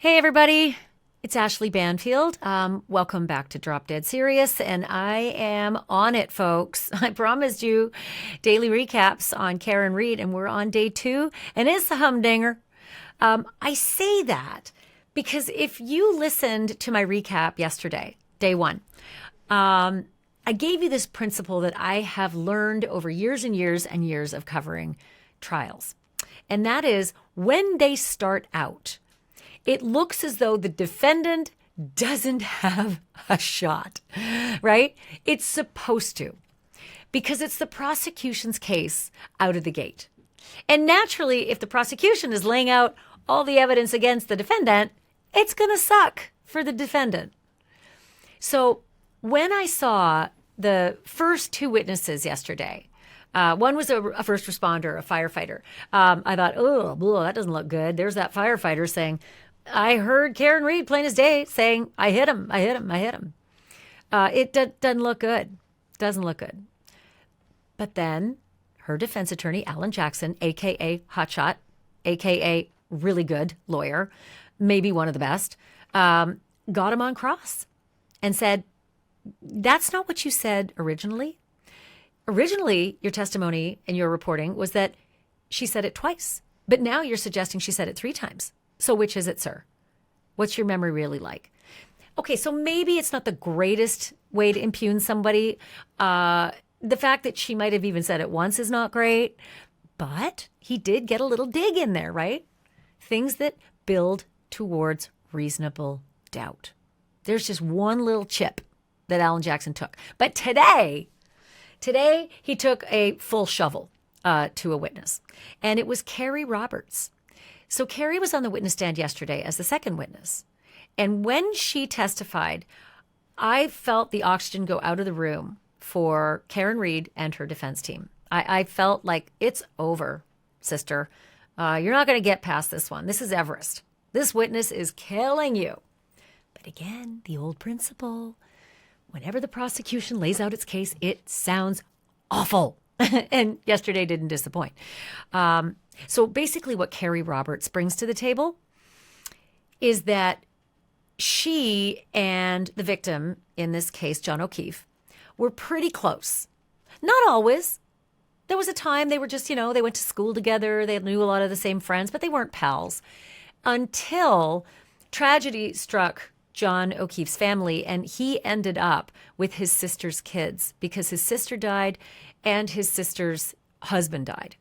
Hey, everybody. It's Ashleigh Banfield. Welcome back to Drop Dead Serious, and I am on it, folks. I promised you daily recaps on Karen Read, and we're on day 2, and it's a humdinger. I say that because if you listened to my recap yesterday, day 1, I gave you this principle that I have learned over years and years and years of covering trials, and that is when they start out, it looks as though the defendant doesn't have a shot, right? It's supposed to, because it's the prosecution's case out of the gate. And naturally, if the prosecution is laying out all the evidence against the defendant, it's going to suck for the defendant. So when I saw the first 2 witnesses yesterday, one was a first responder, a firefighter. I thought, oh, that doesn't look good. There's that firefighter saying, I heard Karen Read plain as day saying, I hit him. It doesn't look good. Doesn't look good. But then her defense attorney, Alan Jackson, a.k.a. Hotshot, a.k.a. really good lawyer, maybe one of the best, got him on cross and said, that's not what you said originally. Originally, your testimony and your reporting was that she said it twice, but now you're suggesting she said it 3 times. So which is it, sir? What's your memory really like? Okay, so maybe it's not the greatest way to impugn somebody. The fact that she might have even said it once is not great, but he did get a little dig in there, right? Things that build towards reasonable doubt. There's just one little chip that Alan Jackson took. But today he took a full shovel to a witness, and it was Kerry Roberts. So Kerry was on the witness stand yesterday as the second witness. And when she testified, I felt the oxygen go out of the room for Karen Read and her defense team. I felt like it's over, sister. You're not going to get past this one. This is Everest. This witness is killing you. But again, the old principle, whenever the prosecution lays out its case, it sounds awful. And yesterday didn't disappoint. So basically what Kerry Roberts brings to the table is that she and the victim, in this case, John O'Keefe, were pretty close. Not always. There was a time they were just, they went to school together. They knew a lot of the same friends, but they weren't pals until tragedy struck John O'Keefe's family, and he ended up with his sister's kids because his sister died and his sister's husband died.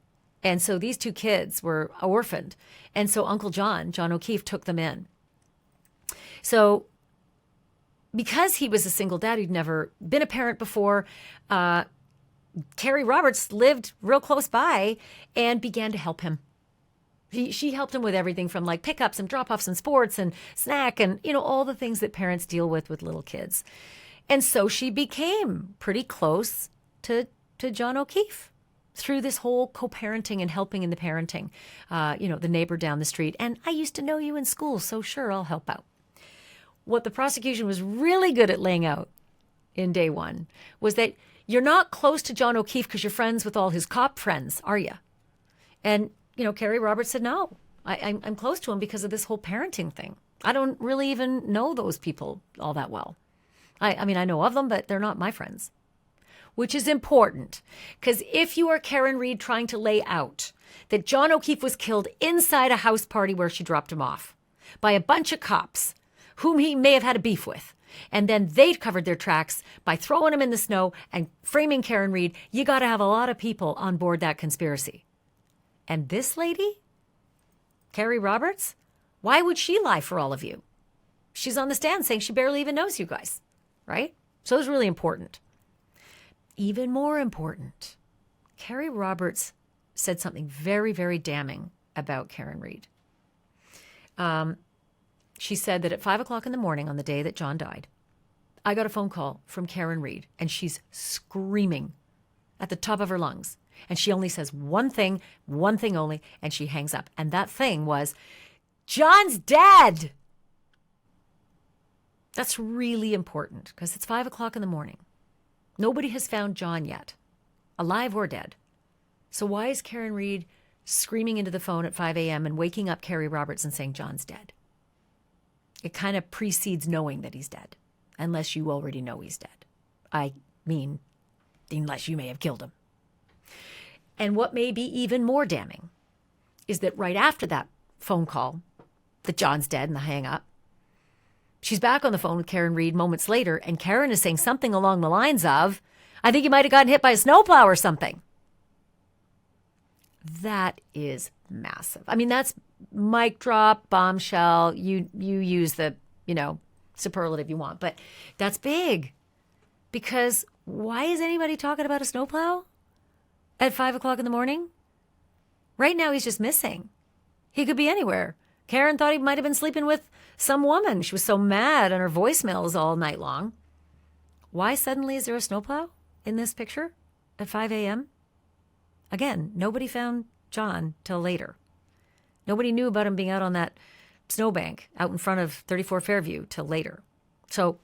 And so these 2 kids were orphaned. And so Uncle John O'Keefe, took them in. So because he was a single dad who'd never been a parent before, Kerry Roberts lived real close by and began to help him. She helped him with everything from like pickups and drop-offs and sports and snack and, all the things that parents deal with little kids. And so she became pretty close to John O'Keefe through this whole co-parenting and helping in the parenting, the neighbor down the street. And I used to know you in school, so sure, I'll help out. What the prosecution was really good at laying out in day 1 was that you're not close to John O'Keefe because you're friends with all his cop friends, are you? And, Kerry Roberts said, no, I'm close to him because of this whole parenting thing. I don't really even know those people all that well. I mean, I know of them, but they're not my friends. Which is important, because if you are Karen Read trying to lay out that John O'Keefe was killed inside a house party where she dropped him off by a bunch of cops whom he may have had a beef with, and then they covered their tracks by throwing him in the snow and framing Karen Read, you got to have a lot of people on board that conspiracy. And this lady, Kerry Roberts, why would she lie for all of you? She's on the stand saying she barely even knows you guys, right? So it's really important. Even more important, Kerry Roberts said something very, very damning about Karen Read. She said that at 5 o'clock in the morning on the day that John died, I got a phone call from Karen Read, and she's screaming at the top of her lungs. And she only says one thing only, and she hangs up. And that thing was, John's dead. That's really important because it's 5 o'clock in the morning. Nobody has found John yet, alive or dead. So why is Karen Read screaming into the phone at 5 a.m. and waking up Kerry Roberts and saying John's dead? It kind of precedes knowing that he's dead, unless you already know he's dead. I mean, unless you may have killed him. And what may be even more damning is that right after that phone call that John's dead and the hang up, she's back on the phone with Karen Reid moments later, and Karen is saying something along the lines of, I think he might have gotten hit by a snowplow or something. That is massive. I mean, that's mic drop, bombshell. You use the, superlative you want, but that's big. Because why is anybody talking about a snowplow at 5 o'clock in the morning? Right now, he's just missing. He could be anywhere. Karen thought he might have been sleeping with some woman. She was so mad on her voicemails all night long. Why suddenly is there a snowplow in this picture at 5 a.m.? Again, nobody found John till later. Nobody knew about him being out on that snowbank out in front of 34 Fairview till later. So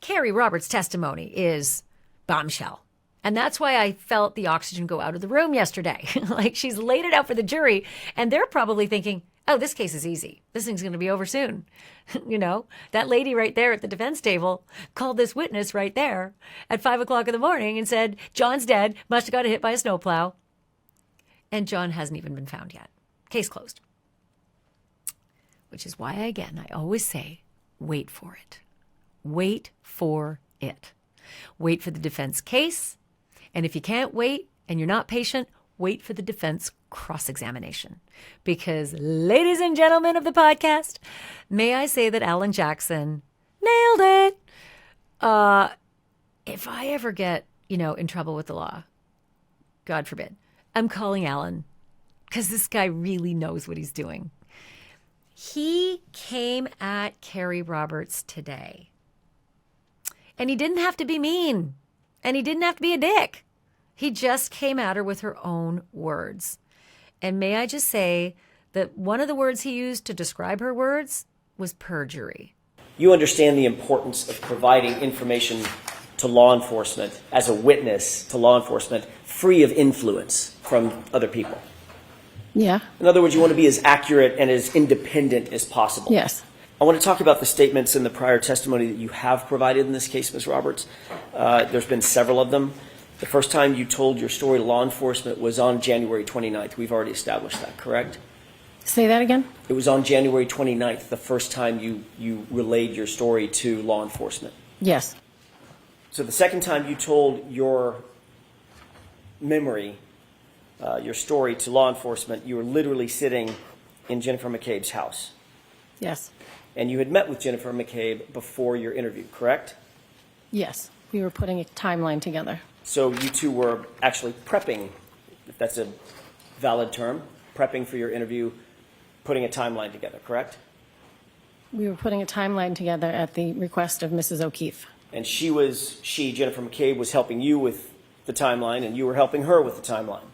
Kerry Roberts' testimony is bombshell. And that's why I felt the oxygen go out of the room yesterday. Like, she's laid it out for the jury, and they're probably thinking, oh, this case is easy. This thing's going to be over soon. That lady right there at the defense table called this witness right there at 5 o'clock in the morning and said, John's dead, must have got hit by a snowplow. And John hasn't even been found yet. Case closed. Which is why, again, I always say, wait for it. Wait for it. Wait for the defense case. And if you can't wait and you're not patient, wait for the defense cross-examination. Because, ladies and gentlemen of the podcast, may I say that Alan Jackson nailed it. If I ever get, in trouble with the law, God forbid, I'm calling Alan, because this guy really knows what he's doing. He came at Kerry Roberts today. And he didn't have to be mean. And he didn't have to be a dick. He just came at her with her own words. And may I just say that one of the words he used to describe her words was perjury. You understand the importance of providing information to law enforcement as a witness to law enforcement free of influence from other people. Yeah. In other words, you want to be as accurate and as independent as possible. Yes. I want to talk about the statements in the prior testimony that you have provided in this case, Ms. Roberts. There's been several of them. The first time you told your story to law enforcement was on January 29th. We've already established that, correct? Say that again? It was on January 29th, the first time you relayed your story to law enforcement. Yes. So the second time you told your your story to law enforcement, you were literally sitting in Jennifer McCabe's house. Yes. And you had met with Jennifer McCabe before your interview, correct? Yes. We were putting a timeline together. So you two were actually prepping, if that's a valid term, prepping for your interview, putting a timeline together, correct? We were putting a timeline together at the request of Mrs. O'Keefe. And Jennifer McCabe, was helping you with the timeline, and you were helping her with the timeline.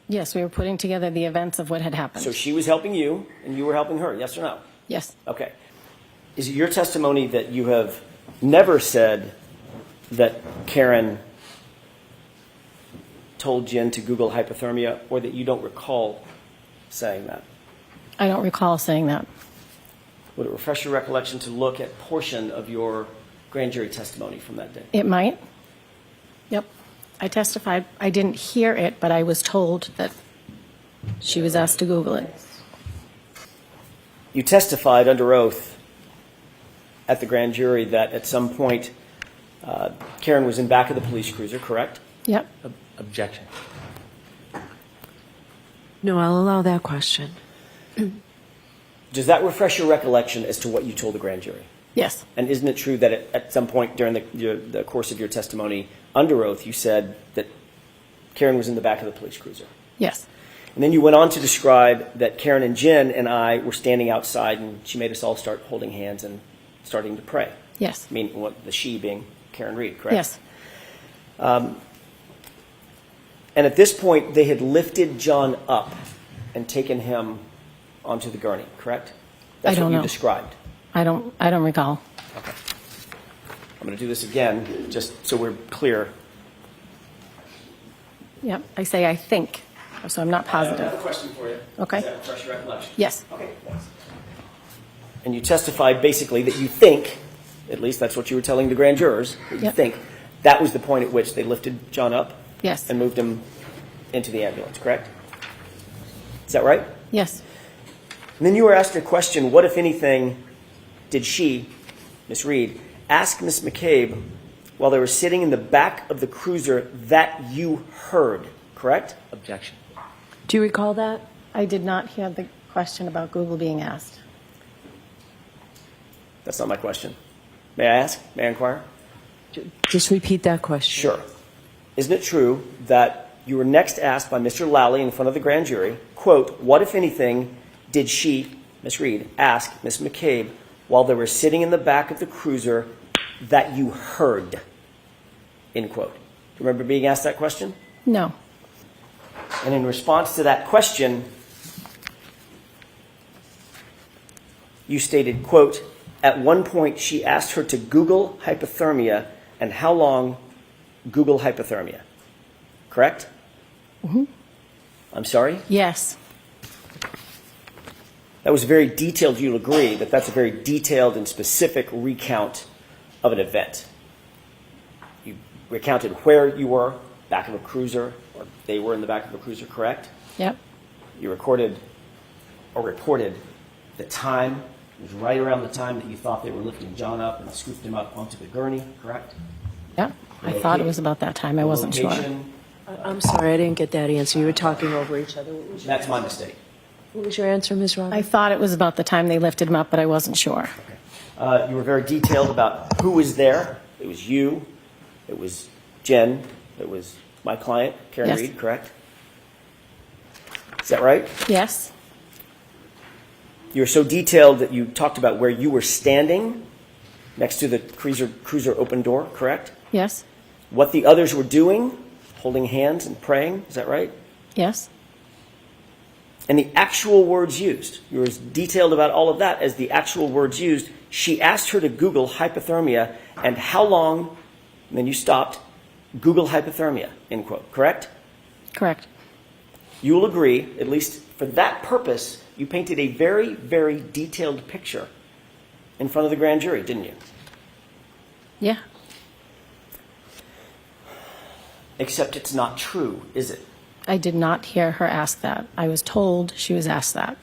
Yes, we were putting together the events of what had happened. So she was helping you, and you were helping her, yes or no? Yes. Okay. Is it your testimony that you have never said that Karen told Jen to Google hypothermia, or that you don't recall saying that? I don't recall saying that. Would it refresh your recollection to look at portion of your grand jury testimony from that day? It might. Yep. I testified. I didn't hear it, but I was told that she was asked to Google it. You testified under oath at the grand jury that at some point Karen was in back of the police cruiser, correct? Yep. Objection. No, I'll allow that question. Does that refresh your recollection as to what you told the grand jury? Yes. And isn't it true that at some point during the course of your testimony under oath, you said that Karen was in the back of the police cruiser? Yes. And then you went on to describe that Karen and Jen and I were standing outside, and she made us all start holding hands and starting to pray. Yes. I mean, the she being Karen Reid, correct? Yes. And at this point, they had lifted John up and taken him onto the gurney, correct? That's I don't what you know. described. I don't recall. Okay. I'm going to do this again, just so we're clear. Yep. I say I think, so I'm not I have positive. another question for you. Okay. Does that refresh your recollection? Yes. Okay, thanks. And you testified basically that you think, at least that's what you were telling the grand jurors, that you Yep. think that was the point at which they lifted John up Yes. and moved him into the ambulance, correct? Is that right? Yes. And then you were asked a question, what, if anything, did she, Miss Reed, ask Miss McCabe while they were sitting in the back of the cruiser that you heard, correct? Objection. Do you recall that? I did not hear the question about Google being asked. That's not my question. May I ask? May I inquire? Just repeat that question. Sure. Isn't it true that you were next asked by Mr. Lally in front of the grand jury, quote, what, if anything, did she, Miss Reed, ask Miss McCabe while they were sitting in the back of the cruiser that you heard, end quote. Do you remember being asked that question? No. And in response to that question, you stated, quote, at one point she asked her to Google hypothermia and how long Google hypothermia. Correct? Mm-hmm. I'm sorry? Yes. That was very detailed. You'll agree that that's a very detailed and specific recount of an event. You recounted where you were, back of a cruiser, or they were in the back of a cruiser, correct? Yep. You recorded or reported the time. It was right around the time that you thought they were lifting John up and scooped him up onto the gurney, correct? Yep. I thought it was about that time. I wasn't sure. Location, I'm sorry, I didn't get that answer. You were talking over each other. that's my mistake. What was your answer, Ms. Roberts? I thought it was about the time they lifted him up, but I wasn't sure. You were very detailed about who was there. It was you. It was Jen. It was my client, Karen Yes. Reed, correct? Is that right? Yes. You were so detailed that you talked about where you were standing next to the cruiser open door, correct? Yes. What the others were doing, holding hands and praying, is that right? Yes. And the actual words used. You were as detailed about all of that as the actual words used. She asked her to Google hypothermia and how long, and then you stopped, Google hypothermia, end quote, correct? Correct. You will agree, at least for that purpose, you painted a very, very detailed picture in front of the grand jury, didn't you? Yeah. Except it's not true, is it? I did not hear her ask that. I was told she was asked that.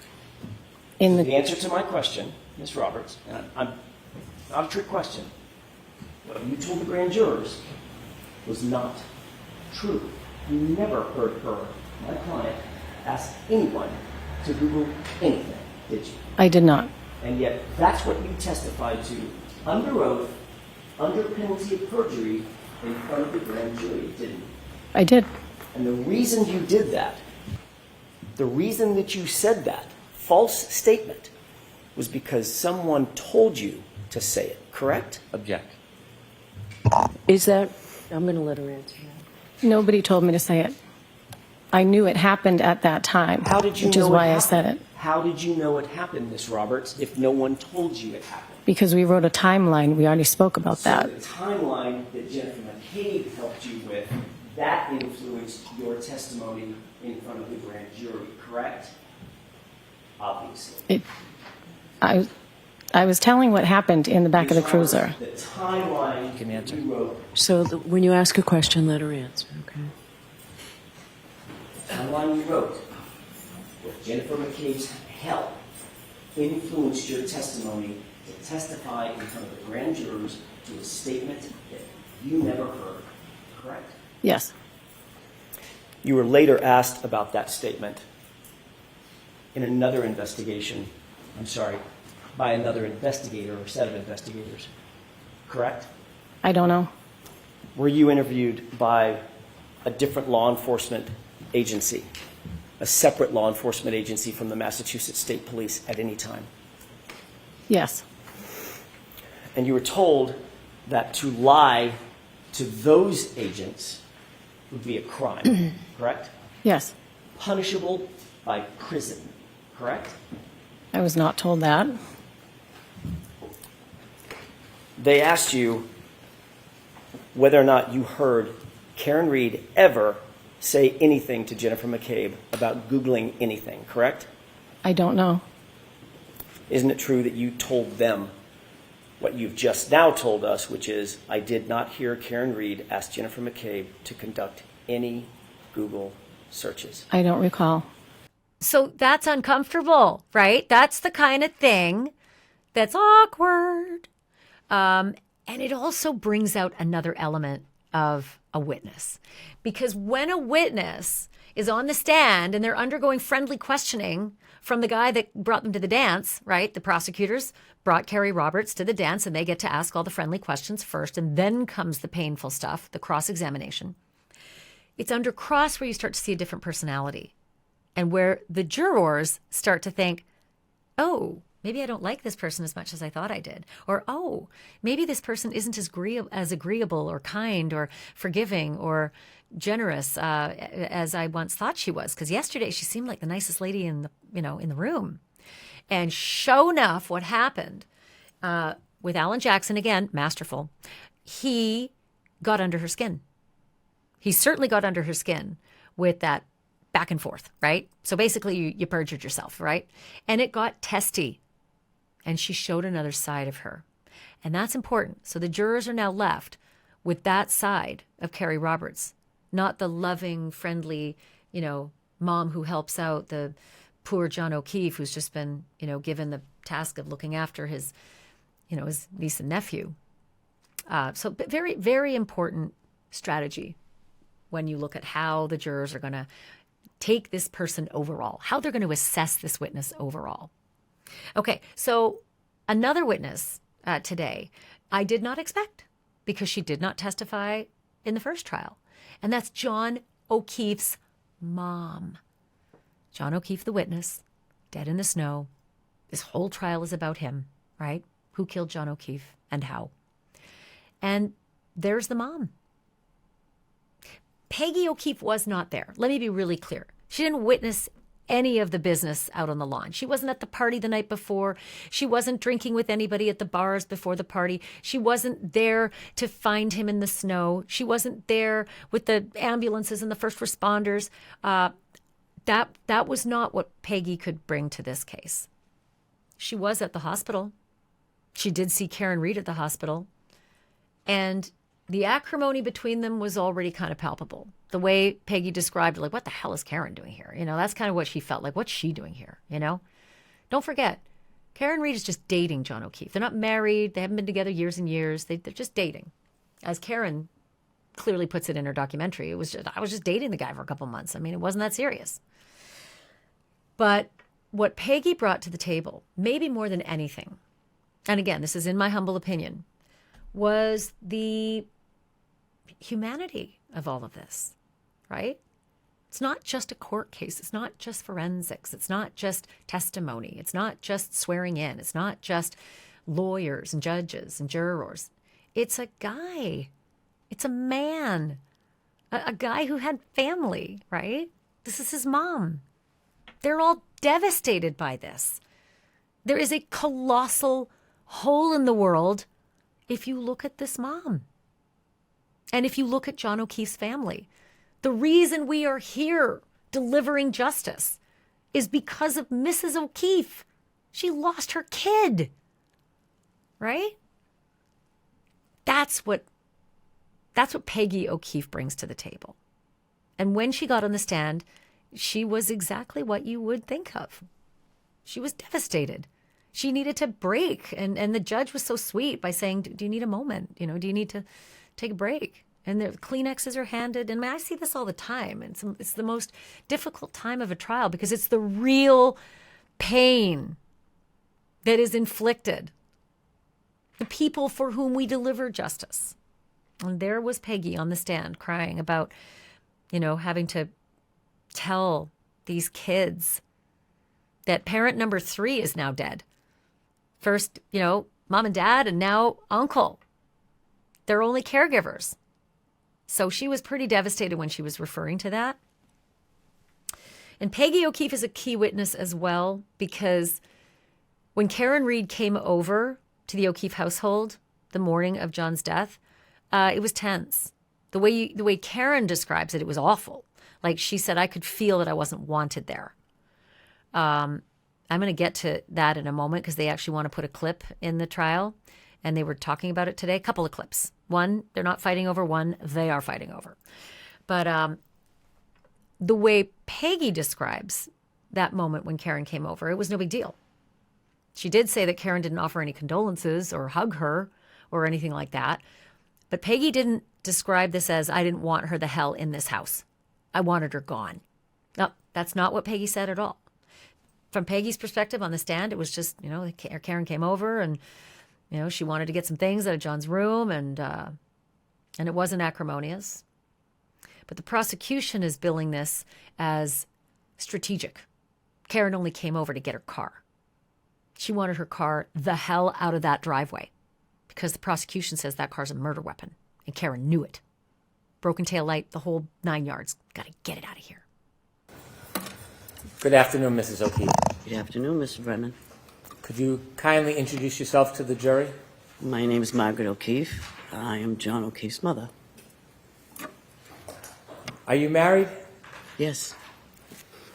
In The the answer to my question, Ms. Roberts, and I'm not a trick question, what you told the grand jurors was not true. You never heard her, my client, ask anyone to Google anything, did you? I did not. And yet, that's what you testified to under oath, under penalty of perjury, in front of the grand jury, didn't you? I did. And the reason you did that, the reason that you said that false statement, was because someone told you to say it, correct? Object. Is that, I'm going to let her answer that. Nobody told me to say it. I knew it happened at that time, How did you which know is it why I happened? said it. How did you know it happened, Miss Roberts, if no one told you it happened? Because we wrote a timeline. We already spoke about So that. the timeline that Jennifer McCabe helped you with, that influenced your testimony in front of the grand jury, correct? Obviously. I was telling what happened in the back of the Ms. cruiser. Roberts, the timeline Can you answer? you wrote, So when you ask a question, let her answer, okay? the timeline you wrote, with Jennifer McCabe's help, influenced your testimony to testify in front of the grand jurors to a statement that you never heard, correct? Yes. You were later asked about that statement in another investigation, by another investigator or set of investigators, correct? I don't know. Were you interviewed by a different law enforcement agency, a separate law enforcement agency from the Massachusetts State Police at any time? Yes. And you were told that to lie to those agents would be a crime, correct? Yes. Punishable by prison, correct? I was not told that. They asked you whether or not you heard Karen Reed ever say anything to Jennifer McCabe about Googling anything, correct? I don't know. Isn't it true that you told them what you've just now told us, which is, I did not hear Karen Reed ask Jennifer McCabe to conduct any Google searches? I don't recall. So that's uncomfortable, right? That's the kind of thing that's awkward. And it also brings out another element of a witness. Because when a witness is on the stand and they're undergoing friendly questioning from the guy that brought them to the dance, right? The prosecutors brought Kerry Roberts to the dance and they get to ask all the friendly questions first, and then comes the painful stuff, the cross-examination. It's under cross where you start to see a different personality and where the jurors start to think, oh, maybe I don't like this person as much as I thought I did. Or, oh, maybe this person isn't as agreeable or kind or forgiving or generous as I once thought she was. Because yesterday she seemed like the nicest lady in the room. And sure enough, what happened with Alan Jackson, again, masterful, he got under her skin. He certainly got under her skin with that back and forth, right? So basically you perjured yourself, right? And it got testy. And she showed another side of her. And that's important. So the jurors are now left with that side of Kerry Roberts, not the loving, friendly, mom who helps out the poor John O'Keefe, who's just been, given the task of looking after his niece and nephew. So very, very important strategy when you look at how the jurors are going to take this person overall, how they're going to assess this witness overall. Okay, so another witness today I did not expect because she did not testify in the first trial, and that's John O'Keefe's mom. John O'Keefe, the witness, dead in the snow. This whole trial is about him, right? Who killed John O'Keefe and how? And there's the mom. Peggy O'Keefe was not there. Let me be really clear. She didn't witness any of the business out on the lawn. She wasn't at the party the night before. She wasn't drinking with anybody at the bars before the party. She wasn't there to find him in the snow. She wasn't there with the ambulances and the first responders. That was not what Peggy could bring to this case. She was at the hospital. She did see Karen Reed at the hospital. And the acrimony between them was already kind of palpable. The way Peggy described it, like, what the hell is Karen doing here? That's kind of what she felt like. What's she doing here? Don't forget, Karen Reed is just dating John O'Keefe. They're not married. They haven't been together years and years. They're just dating. As Karen clearly puts it in her documentary, I was just dating the guy for a couple months. It wasn't that serious. But what Peggy brought to the table, maybe more than anything, and again, this is in my humble opinion, was the humanity of all of this, right? It's not just a court case. It's not just forensics. It's not just testimony. It's not just swearing in. It's not just lawyers and judges and jurors. It's a guy. It's a man. A guy who had family, right? This is his mom. They're all devastated by this. There is a colossal hole in the world if you look at this mom. And if you look at John O'Keefe's family, the reason we are here delivering justice is because of Mrs. O'Keefe. She lost her kid, right? That's what Peggy O'Keefe brings to the table. And when she got on the stand, she was exactly what you would think of. She was devastated. She needed to break. And the judge was so sweet by saying, do you need a moment? Do you need to take a break? And the Kleenexes are handed. And I see this all the time. It's the most difficult time of a trial because it's the real pain that is inflicted. The people for whom we deliver justice. And there was Peggy on the stand crying about, having to tell these kids that parent number 3 is now dead. First, mom and dad, and now uncle. They're only caregivers. So she was pretty devastated when she was referring to that. And Peggy O'Keefe is a key witness as well, because when Karen Reed came over to the O'Keefe household the morning of John's death, it was tense. The way Karen describes it, it was awful. Like she said, I could feel that I wasn't wanted there. I'm going to get to that in a moment because they actually want to put a clip in the trial, and they were talking about it today. A couple of clips. One, they're not fighting over. One, they are fighting over. But the way Peggy describes that moment when Karen came over, it was no big deal. She did say that Karen didn't offer any condolences or hug her or anything like that. But Peggy didn't describe this as, I didn't want her the hell in this house. I wanted her gone. No, that's not what Peggy said at all. From Peggy's perspective on the stand, it was just, Karen came over and, she wanted to get some things out of John's room and it wasn't acrimonious. But the prosecution is billing this as strategic. Karen only came over to get her car. She wanted her car the hell out of that driveway because the prosecution says that car's a murder weapon, and Karen knew it. Broken tail light, the whole 9 yards. Got to get it out of here. Good afternoon, Mrs. O'Keefe. Good afternoon, Mr. Brennan. Could you kindly introduce yourself to the jury? My name is Margaret O'Keefe. I am John O'Keefe's mother. Are you married? Yes,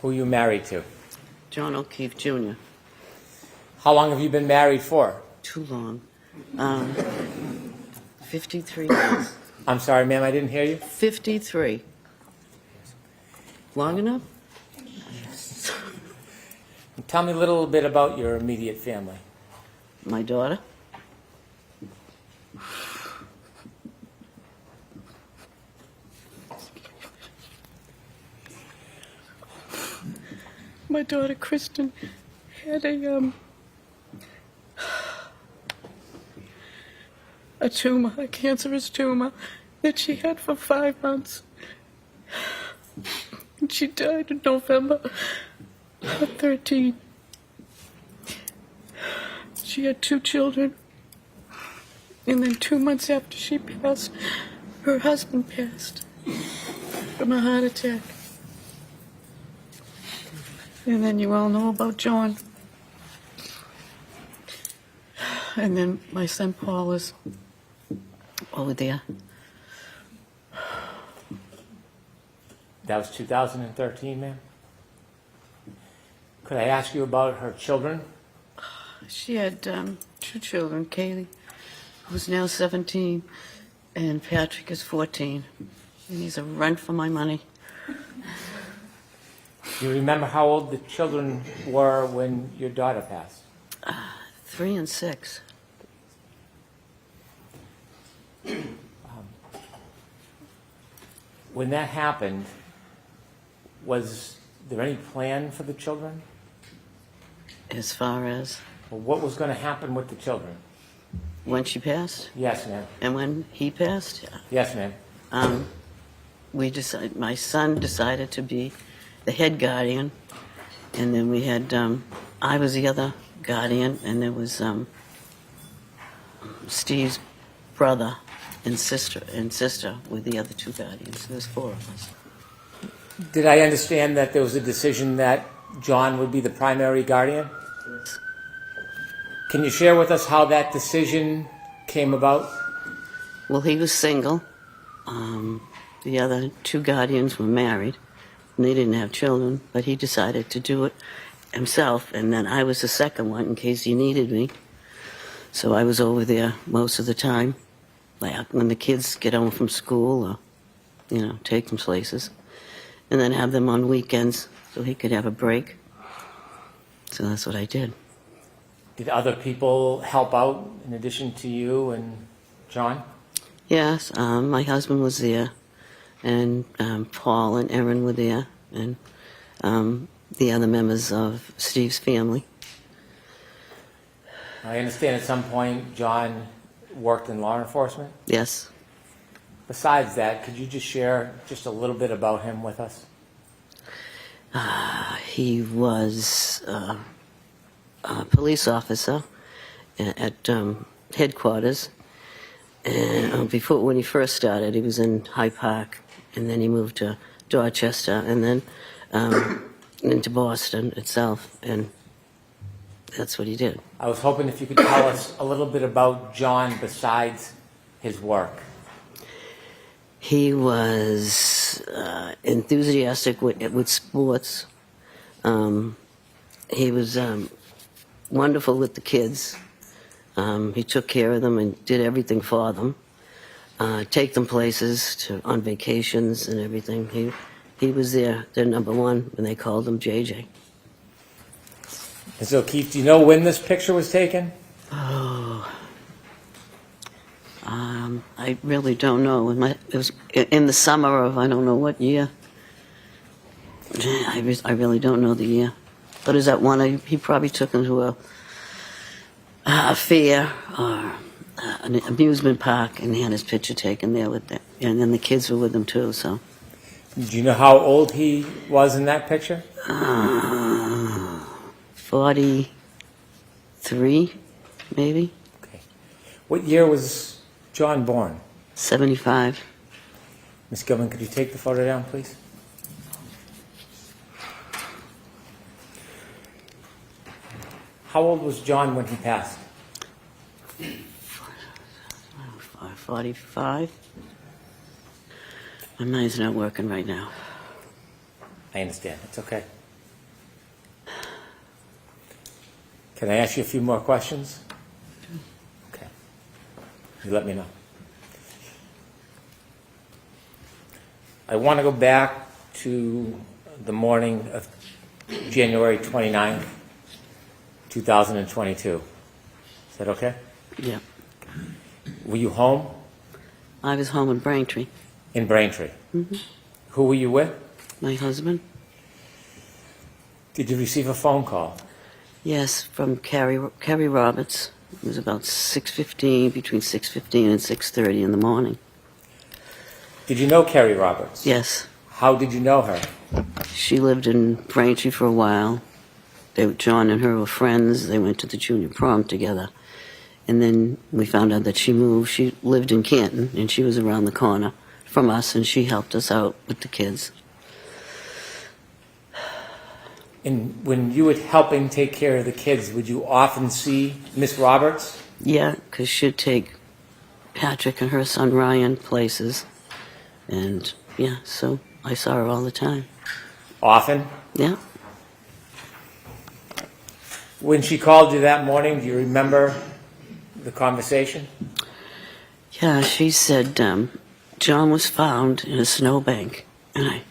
Who are you married to? John O'Keefe Jr. How long have you been married for? Too long. 53 years. I'm sorry, ma'am, I didn't hear you. 53. Long enough? Tell me a little bit about your immediate family. My daughter. My daughter Kristen had a tumor, a cancerous tumor that she had for 5 months. And she died in November of 13. She had 2 children. And then 2 months after she passed, her husband passed from a heart attack. And then you all know about John. And then my son Paul is over there. That was 2013, ma'am. Could I ask you about her children? She had 2 children, Kaylee, who's now 17, and Patrick is 14. And he's a run for my money. Do you remember how old the children were when your daughter passed? 3 and 6. When that happened, was there any plan for the children? As far as Or what was going to happen with the children? when she passed Yes, ma'am. and when he passed, Yes, ma'am. my son decided to be the head guardian, and then we had I was the other guardian, and there was Steve's brother and sister were the other 2 guardians. There was 4 of us. Did I understand that there was a decision that John would be the primary guardian? Can you share with us how that decision came about? Well, he was single. The other 2 guardians were married, and they didn't have children, but he decided to do it himself, and then I was the second one in case he needed me. So I was over there most of the time, like when the kids get home from school or, take them places, and then have them on weekends so he could have a break. So that's what I did. Did other people help out in addition to you and John? Yes, my husband was there, and Paul and Erin were there, and the other members of Steve's family. I understand at some point John worked in law enforcement. Yes. Besides that, could you just share just a little bit about him with us? He was a police officer at headquarters. And when he first started, he was in Hyde Park, and then he moved to Dorchester, and then into Boston itself, and that's what he did. I was hoping if you could tell us a little bit about John besides his work. He was enthusiastic with sports. He was wonderful with the kids. He took care of them and did everything for them. Take them places on vacations and everything. He was their number one when they called him JJ. Ms. O'Keefe, do you know when this picture was taken? Oh, I really don't know. It was in the summer of I don't know what year. I really don't know the year. But is that one he probably took him to a fair or an amusement park, and he had his picture taken there with them. And then the kids were with him too. So. Do you know how old he was in that picture? 43, maybe. Okay. What year was John born? 75. Ms. Gilman, could you take the photo down, please? How old was John when he passed? 45. My mind's not working right now. I understand. It's okay. Can I ask you a few more questions? Okay. You let me know. I want to go back to the morning of January 29th, 2022. Is that okay? Yeah. Were you home? I was home in Braintree. In Braintree. Mm-hmm. Who were you with? My husband. Did you receive a phone call? Yes, from Kerry Roberts. It was about 6:15, between 6:15 and 6:30 in the morning. Did you know Kerry Roberts? Yes. How did you know her? She lived in Braintree for a while. John and her were friends. They went to the junior prom together. And then we found out that she moved. She lived in Canton, and she was around the corner from us, and she helped us out with the kids. And when you were helping take care of the kids, would you often see Miss Roberts? Yeah, because she'd take Patrick and her son Ryan places. And, yeah, so I saw her all the time. Often? Yeah. When she called you that morning, do you remember the conversation? Yeah, she said John was found in a snowbank. And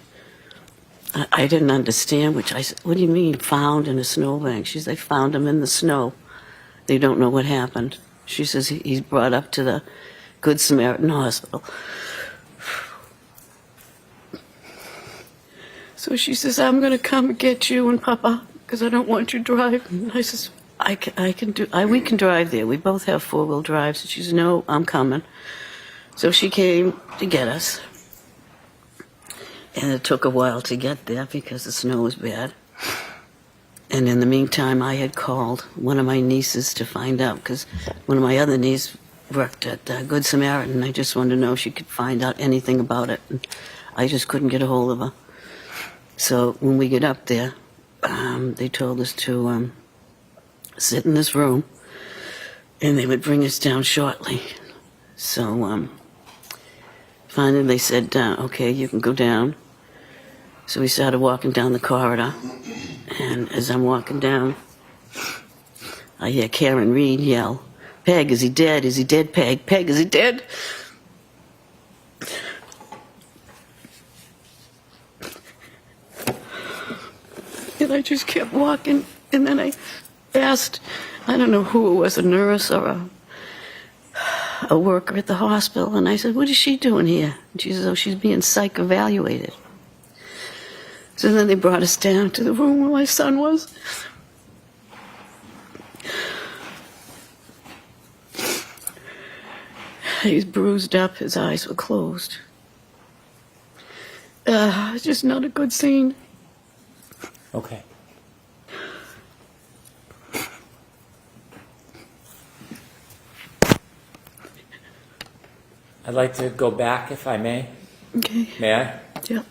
I didn't understand, which I said, what do you mean, found in a snowbank? She said, they found him in the snow. They don't know what happened. She says he's brought up to the Good Samaritan Hospital. So she says, I'm going to come get you and Papa, because I don't want you driving. I says, we can drive there. We both have four-wheel drives. And she says, no, I'm coming. So she came to get us. And it took a while to get there because the snow was bad. And in the meantime, I had called one of my nieces to find out, because one of my other nieces worked at Good Samaritan. I just wanted to know if she could find out anything about it. And I just couldn't get a hold of her. So when we get up there, they told us to sit in this room, and they would bring us down shortly. So finally they said, okay, you can go down. So we started walking down the corridor, and as I'm walking down, I hear Karen Reed yell, Peg, is he dead? Is he dead, Peg? Peg, is he dead? And I just kept walking, and then I asked, I don't know who it was, a nurse or a worker at the hospital, and I said, what is she doing here? And she says, oh, she's being psych evaluated. So then they brought us down to the room where my son was. He's bruised up, his eyes were closed. It's just not a good scene. Okay. I'd like to go back, if I may. Okay. May I? Yep.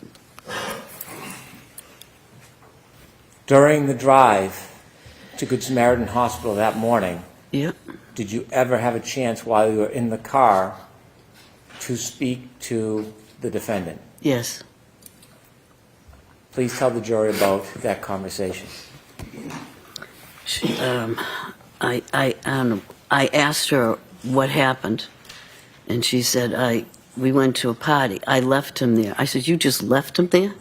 During the drive to Good Samaritan Hospital that morning, Yep. did you ever have a chance while you were in the car to speak to the defendant? Yes. Please tell the jury about that conversation. I asked her what happened, and she said, we went to a party. I left him there. I said, you just left him there?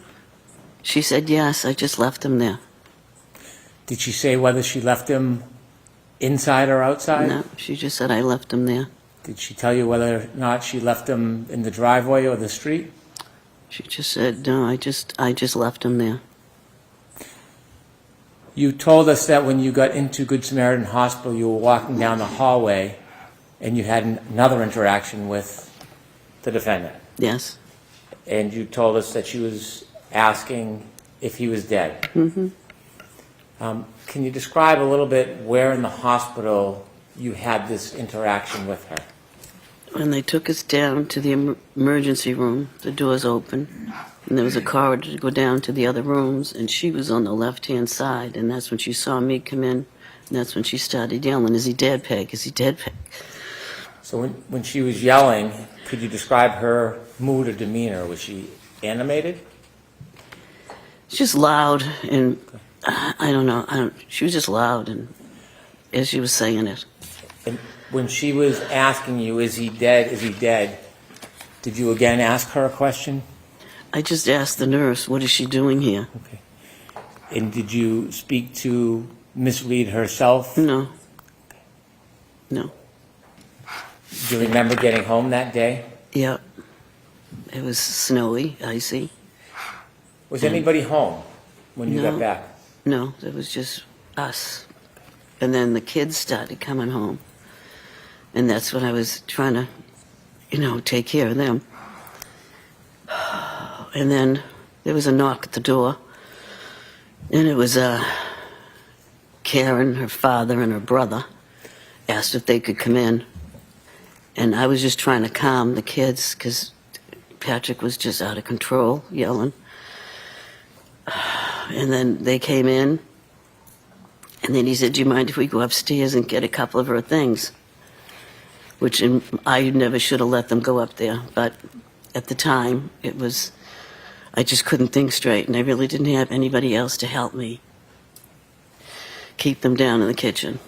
She said, yes, I just left him there. Did she say whether she left him inside or outside? No, she just said, I left him there. Did she tell you whether or not she left him in the driveway or the street? She just said, no, I just left him there. You told us that when you got into Good Samaritan Hospital, you were walking down the hallway and you had another interaction with the defendant. Yes. And you told us that she was asking if he was dead. Mm-hmm. Can you describe a little bit where in the hospital you had this interaction with her? When they took us down to the emergency room, the doors open, and there was a corridor to go down to the other rooms, and she was on the left-hand side, and that's when she saw me come in, and that's when she started yelling, is he dead, Peg? Is he dead, Peg? So when she was yelling, could you describe her mood or demeanor? Was she animated? It's just loud, and I don't know. She was just loud, and as she was saying it. And when she was asking you, is he dead, did you again ask her a question? I just asked the nurse, what is she doing here? Okay. And did you speak to Miss Reed herself? No. No. Do you remember getting home that day? Yep. It was snowy, icy. Was anybody home when you got back? No, it was just us. And then the kids started coming home. And that's when I was trying to, take care of them. And then there was a knock at the door. And it was Karen, her father, and her brother asked if they could come in. And I was just trying to calm the kids because Patrick was just out of control, yelling. And then they came in. And then he said, do you mind if we go upstairs and get a couple of her things? Which I never should have let them go up there. But at the time, I just couldn't think straight. And I really didn't have anybody else to help me keep them down in the kitchen.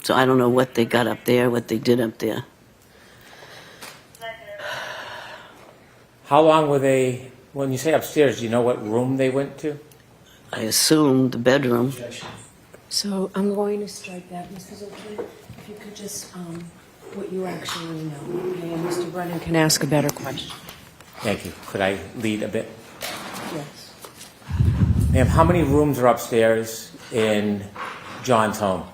So I don't know what they got up there, what they did up there. How long were they, when you say upstairs, do you know what room they went to? I assumed the bedroom. So I'm going to strike that, Mrs. O'Keefe. If you could just, what you actually know, okay? And Mr. Brennan can ask a better question. Thank you. Could I lead a bit? Yes. Ma'am, how many rooms are upstairs in John's home?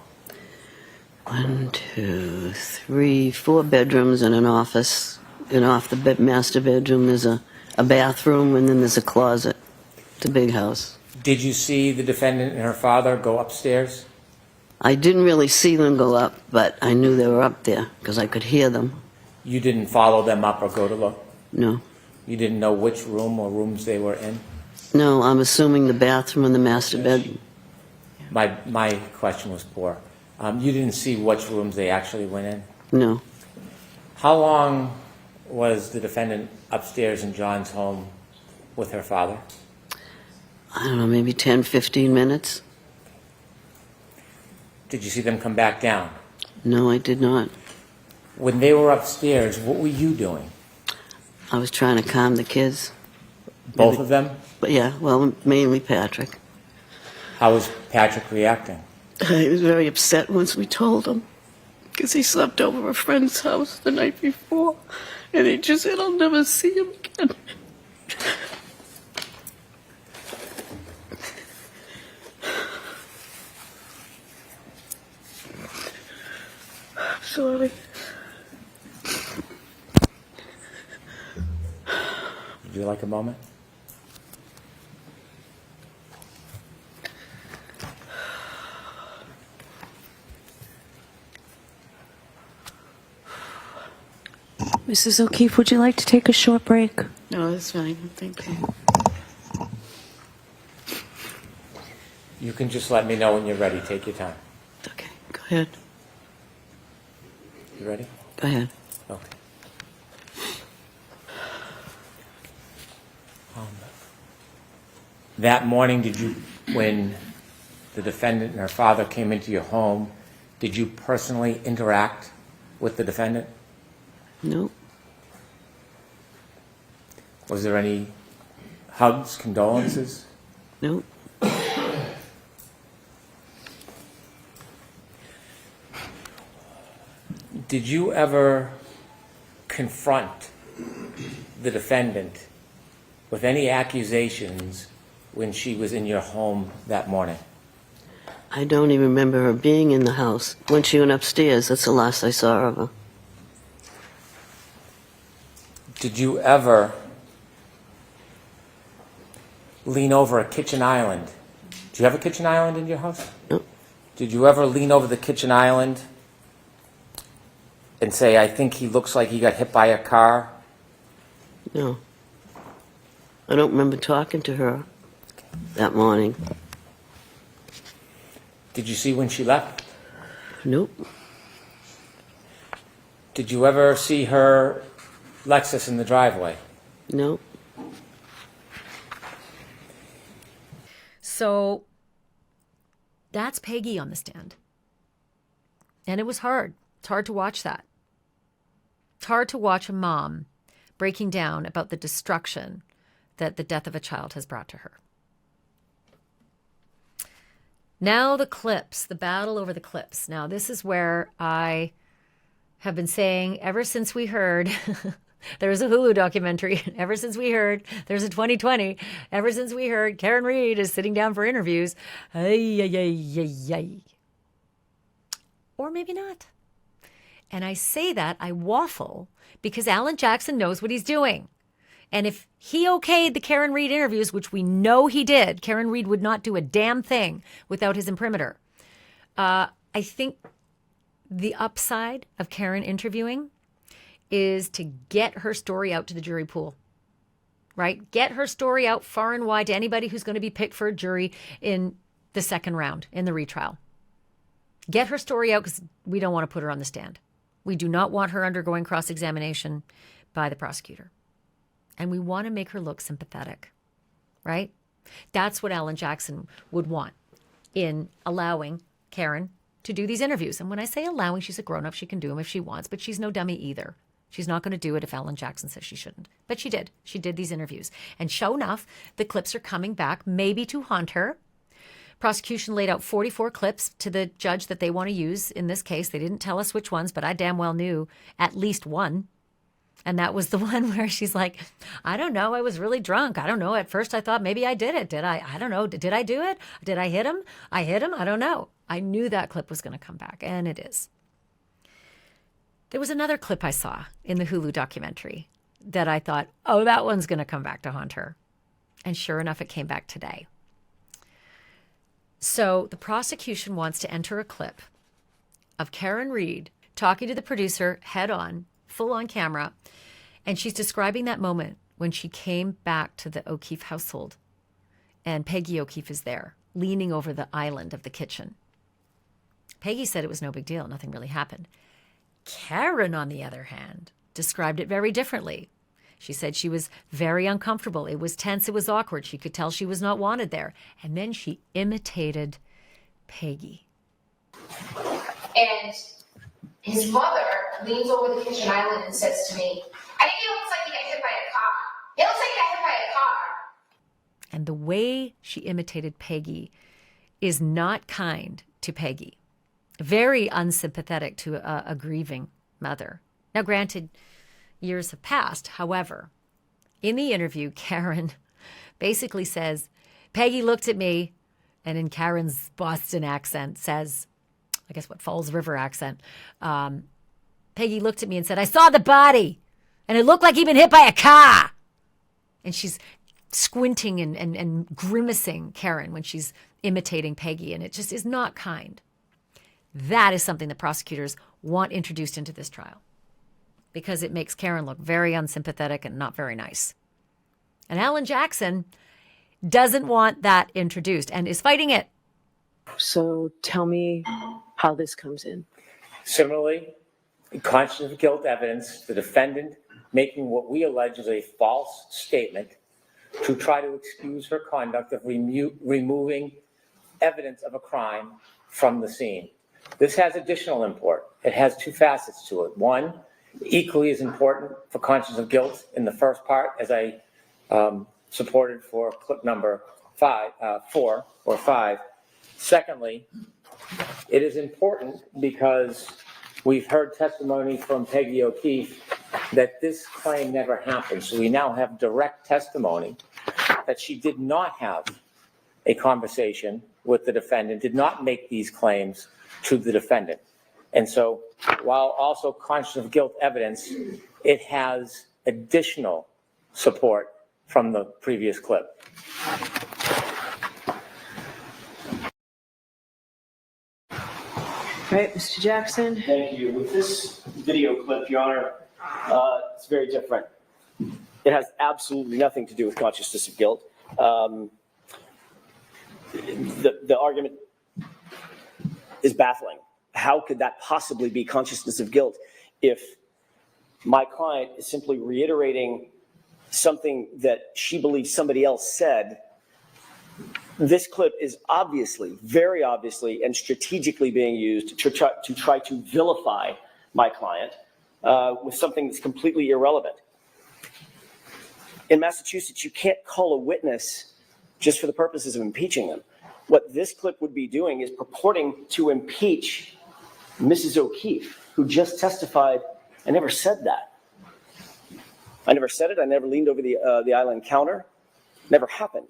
1, 2, 3, 4 bedrooms and an office. And off the master bedroom, there's a bathroom, and then there's a closet. It's a big house. Did you see the defendant and her father go upstairs? I didn't really see them go up, but I knew they were up there because I could hear them. You didn't follow them up or go to look? No. You didn't know which room or rooms they were in? No, I'm assuming the bathroom and the master bedroom. My question was poor. You didn't see which rooms they actually went in? No. How long was the defendant upstairs in John's home with her father? I don't know, maybe 10, 15 minutes. Did you see them come back down? No, I did not. When they were upstairs, what were you doing? I was trying to calm the kids. Both of them? But yeah, well, mainly Patrick. How was Patrick reacting? He was very upset once we told him because he slept over a friend's house the night before, and he just said, I'll never see him again. I'm sorry. Would you like a moment? Mrs. O'Keefe, would you like to take a short break? No, that's fine. Thank you. You can just let me know when you're ready. Take your time. Okay, go ahead. You ready? Go ahead. Okay. That morning, when the defendant and her father came into your home, did you personally interact with the defendant? Nope. Was there any hugs, condolences? Nope. Did you ever confront the defendant with any accusations when she was in your home that morning? I don't even remember her being in the house. When she went upstairs, that's the last I saw of her. Did you ever lean over a kitchen island? Do you have a kitchen island in your house? Nope. Did you ever lean over the kitchen island and say, I think he looks like he got hit by a car? No. I don't remember talking to her that morning. Did you see when she left? Nope. Did you ever see her Lexus in the driveway? Nope. So that's Peggy on the stand. And it was hard. It's hard to watch that. It's hard to watch a mom breaking down about the destruction that the death of a child has brought to her. Now the clips, the battle over the clips. Now this is where I have been saying ever since we heard there was a Hulu documentary, ever since we heard there's a 2020, ever since we heard Karen Reed is sitting down for interviews, or maybe not. And I say that, I waffle, because Alan Jackson knows what he's doing. And if he okayed the Karen Reed interviews, which we know he did, Karen Reed would not do a damn thing without his imprimatur. I think the upside of Karen interviewing is to get her story out to the jury pool, right? Get her story out far and wide to anybody who's going to be picked for a jury in the second round, in the retrial. Get her story out because we don't want to put her on the stand. We do not want her undergoing cross-examination by the prosecutor. And we want to make her look sympathetic, right? That's what Alan Jackson would want in allowing Karen to do these interviews. And when I say allowing, she's a grown-up. She can do them if she wants, but she's no dummy either. She's not going to do it if Alan Jackson says she shouldn't. But she did. She did these interviews. And sure enough, the clips are coming back, maybe to haunt her. Prosecution laid out 44 clips to the judge that they want to use in this case. They didn't tell us which ones, but I damn well knew at least one. And that was the one where she's like, I don't know. I was really drunk. I don't know. At first I thought maybe I did it. Did I? I don't know. Did I do it? Did I hit him? I hit him. I don't know. I knew that clip was going to come back, and it is. There was another clip I saw in the Hulu documentary that I thought, oh, that one's going to come back to haunt her. And sure enough, it came back today. So the prosecution wants to enter a clip of Karen Reed talking to the producer head on, full on camera. And she's describing that moment when she came back to the O'Keefe household and Peggy O'Keefe is there, leaning over the island of the kitchen. Peggy said it was no big deal. Nothing really happened. Karen, on the other hand, described it very differently. She said she was very uncomfortable. It was tense. It was awkward. She could tell she was not wanted there. And then she imitated Peggy. And his mother leans over the kitchen island and says to me, I think he looks like he got hit by a car. He looks like he got hit by a car. And the way she imitated Peggy is not kind to Peggy. Very unsympathetic to a grieving mother. Now, granted, years have passed. However, in the interview, Karen basically says, Peggy looked at me, and in Karen's Boston accent says, I guess what, Falls River accent, Peggy looked at me and said, I saw the body, and it looked like he'd been hit by a car. And she's squinting and grimacing Karen when she's imitating Peggy, and it just is not kind. That is something that prosecutors want introduced into this trial because it makes Karen look very unsympathetic and not very nice. And Alan Jackson doesn't want that introduced and is fighting it. So tell me how this comes in. Similarly, in conscience of guilt evidence, the defendant making what we allege is a false statement to try to excuse her conduct of removing evidence of a crime from the scene. This has additional import. It has two facets to it. One, equally as important for consciousness of guilt in the first part, as I supported for clip number 4 or 5. Secondly, it is important because we've heard testimony from Peggy O'Keefe that this claim never happened. So we now have direct testimony that she did not have a conversation with the defendant, did not make these claims to the defendant. And so while also conscious of guilt evidence, it has additional support from the previous clip. All right, Mr. Jackson. Thank you. With this video clip, Your Honor, it's very different. It has absolutely nothing to do with consciousness of guilt. The argument is baffling. How could that possibly be consciousness of guilt if my client is simply reiterating something that she believes somebody else said? This clip is obviously, very obviously, and strategically being used to try to vilify my client with something that's completely irrelevant. In Massachusetts, you can't call a witness just for the purposes of impeaching them. What this clip would be doing is purporting to impeach Mrs. O'Keefe, who just testified. I never said that. I never said it. I never leaned over the island counter. Never happened.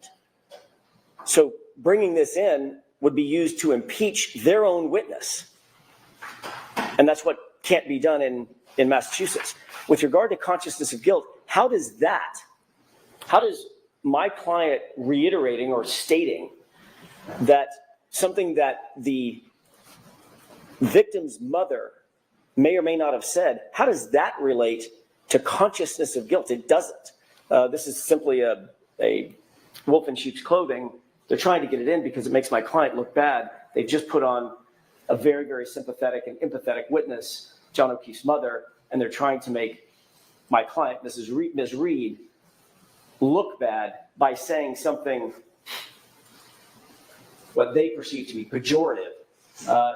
So bringing this in would be used to impeach their own witness. And that's what can't be done in Massachusetts. With regard to consciousness of guilt, how does my client reiterating or stating that something that the victim's mother may or may not have said, how does that relate to consciousness of guilt? It doesn't. This is simply a wolf in sheep's clothing. They're trying to get it in because it makes my client look bad. They've just put on a very, very sympathetic and empathetic witness, John O'Keefe's mother, and they're trying to make my client, Ms. Reed, look bad by saying something what they perceive to be pejorative,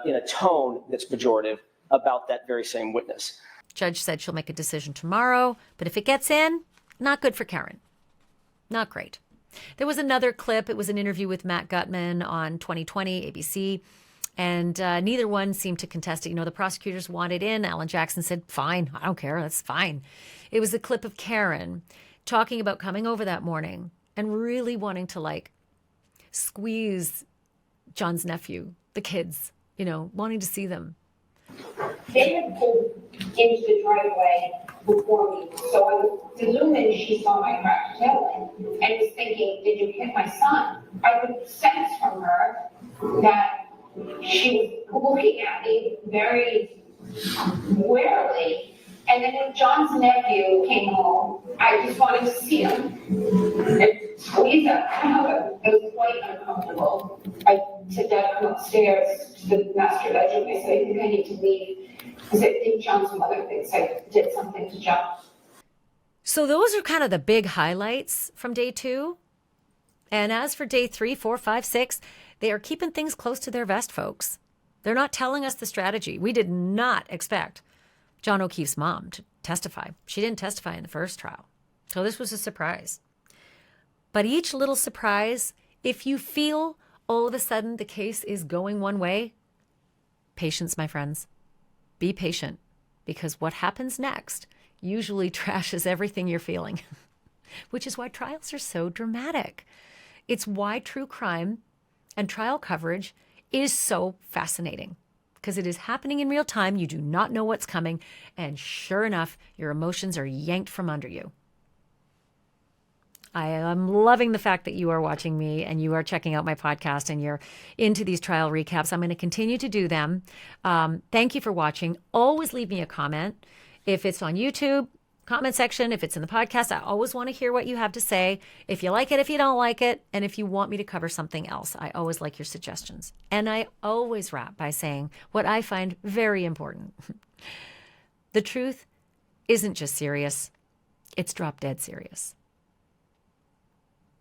in a tone that's pejorative about that very same witness. Judge said she'll make a decision tomorrow, but if it gets in, not good for Karen. Not great. There was another clip. It was an interview with Matt Gutman on 2020 ABC, and neither one seemed to contest it. You know, the prosecutors wanted in. Alan Jackson said, fine, I don't care, that's fine. It was a clip of Karen talking about coming over that morning and really wanting to, squeeze John's nephew, the kids, wanting to see them. They had pulled into the driveway before me, so I was presuming she saw my cracked taillight and was thinking, did you hit my son? I could sense from her that she was looking at me very warily. And then when John's nephew came home, I just wanted to see him and squeeze him. It was quite uncomfortable. I said, Dad, come upstairs to the master bedroom. I said, I think I need to leave because I think John's mother thinks I did something to John. So those are kind of the big highlights from day 2. And as for day 3, 4, 5, 6, they are keeping things close to their vest, folks. They're not telling us the strategy. We did not expect John O'Keefe's mom to testify. She didn't testify in the first trial. So this was a surprise. But each little surprise, if you feel all of a sudden the case is going one way, patience, my friends. Be patient, because what happens next usually trashes everything you're feeling, which is why trials are so dramatic. It's why true crime and trial coverage is so fascinating, because it is happening in real time. You do not know what's coming, and sure enough, your emotions are yanked from under you. I am loving the fact that you are watching me and you are checking out my podcast and you're into these trial recaps. I'm going to continue to do them. Thank you for watching. Always leave me a comment. If it's on YouTube, comment section. If it's in the podcast, I always want to hear what you have to say. If you like it, if you don't like it, and if you want me to cover something else, I always like your suggestions. And I always wrap by saying what I find very important. The truth isn't just serious. It's drop dead serious.